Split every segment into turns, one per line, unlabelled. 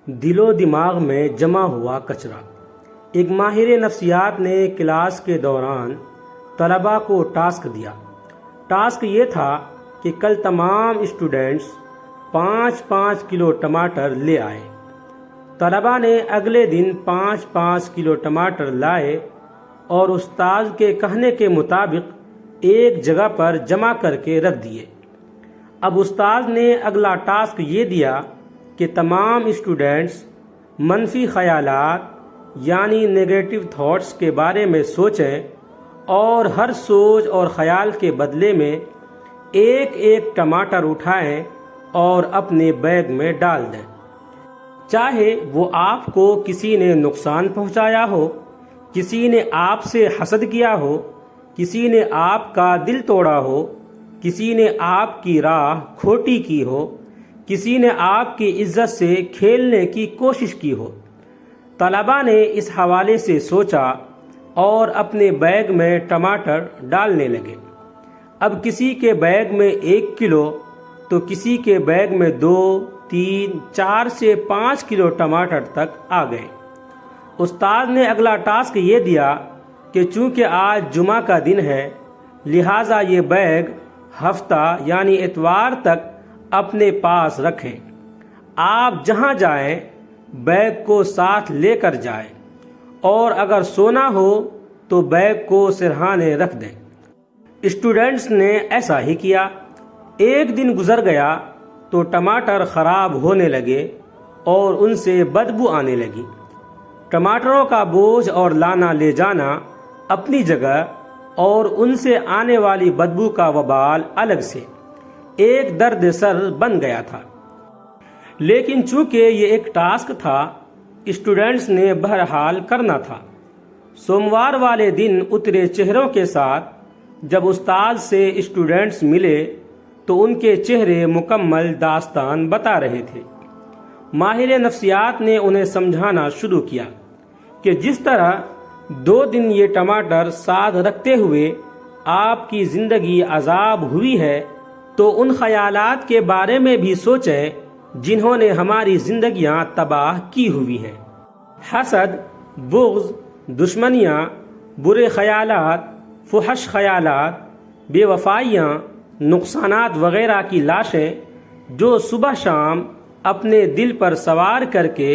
دل و دماغ میں جمع ہوا کچرا۔ ایک ماہر نفسیات نے کلاس کے دوران طلباء کو ٹاسک دیا۔ ٹاسک یہ تھا کہ کل تمام اسٹوڈنٹس 5-5 کلو ٹماٹر لے آئے۔ طلباء نے اگلے دن 5-5 کلو ٹماٹر لائے اور استاد کے کہنے کے مطابق ایک جگہ پر جمع کر کے رکھ دیے۔ اب استاد نے اگلا ٹاسک یہ دیا کہ تمام اسٹوڈنٹس منفی خیالات یعنی نیگیٹو تھاٹس کے بارے میں سوچیں اور ہر سوچ اور خیال کے بدلے میں ایک ایک ٹماٹر اٹھائیں اور اپنے بیگ میں ڈال دیں، چاہے وہ آپ کو کسی نے نقصان پہنچایا ہو، کسی نے آپ سے حسد کیا ہو، کسی نے آپ کا دل توڑا ہو، کسی نے آپ کی راہ کھوٹی کی ہو، کسی نے آپ کی عزت سے کھیلنے کی کوشش کی ہو۔ طلباء نے اس حوالے سے سوچا اور اپنے بیگ میں ٹماٹر ڈالنے لگے۔ اب کسی کے بیگ میں 1 کلو تو کسی کے بیگ میں 2، 3، 4 سے 5 کلو ٹماٹر تک آ گئے۔ استاد نے اگلا ٹاسک یہ دیا کہ چونکہ آج جمعہ کا دن ہے لہٰذا یہ بیگ ہفتہ یعنی اتوار تک اپنے پاس رکھیں۔ آپ جہاں جائیں بیگ کو ساتھ لے کر جائیں اور اگر سونا ہو تو بیگ کو سرہانے رکھ دیں۔ اسٹوڈنٹس نے ایسا ہی کیا۔ ایک دن گزر گیا تو ٹماٹر خراب ہونے لگے اور ان سے بدبو آنے لگی۔ ٹماٹروں کا بوجھ اور لانا لے جانا اپنی جگہ اور ان سے آنے والی بدبو کا وبال الگ سے ایک درد سر بن گیا تھا۔ لیکن چونکہ یہ ایک ٹاسک تھا اسٹوڈنٹس نے بہرحال کرنا تھا۔ سوموار والے دن اترے چہروں کے ساتھ جب استاد سے اسٹوڈنٹس ملے تو ان کے چہرے مکمل داستان بتا رہے تھے۔ ماہر نفسیات نے انہیں سمجھانا شروع کیا کہ جس طرح 2 دن یہ ٹماٹر ساتھ رکھتے ہوئے آپ کی زندگی عذاب ہوئی ہے تو ان خیالات کے بارے میں بھی سوچیں جنہوں نے ہماری زندگیاں تباہ کی ہوئی ہیں۔ حسد، بغض، دشمنیاں، برے خیالات، فحش خیالات، بے وفائیاں، نقصانات وغیرہ کی لاشیں جو صبح شام اپنے دل پر سوار کر کے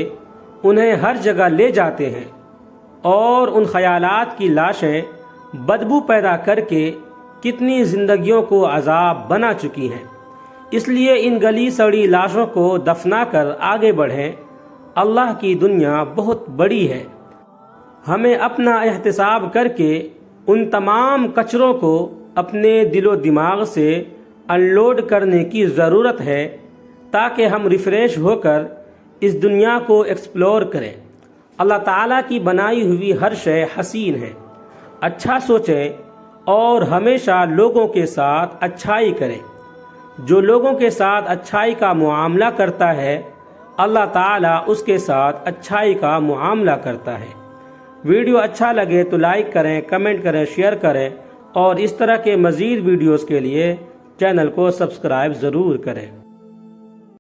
انہیں ہر جگہ لے جاتے ہیں اور ان خیالات کی لاشیں بدبو پیدا کر کے کتنی زندگیوں کو عذاب بنا چکی ہیں۔ اس لیے ان گلی سڑی لاشوں کو دفنا کر آگے بڑھیں۔ اللہ کی دنیا بہت بڑی ہے۔ ہمیں اپنا احتساب کر کے ان تمام کچروں کو اپنے دل و دماغ سے ان لوڈ کرنے کی ضرورت ہے تاکہ ہم ریفریش ہو کر اس دنیا کو ایکسپلور کریں۔ اللہ تعالیٰ کی بنائی ہوئی ہر شے حسین ہے۔ اچھا سوچیں اور ہمیشہ لوگوں کے ساتھ اچھائی کریں۔ جو لوگوں کے ساتھ اچھائی کا معاملہ کرتا ہے اللہ تعالیٰ اس کے ساتھ اچھائی کا معاملہ کرتا ہے۔ ویڈیو اچھا لگے تو لائک کریں، کمنٹ کریں، شیئر کریں اور اس طرح کے مزید ویڈیوز کے لیے چینل کو سبسکرائب ضرور کریں۔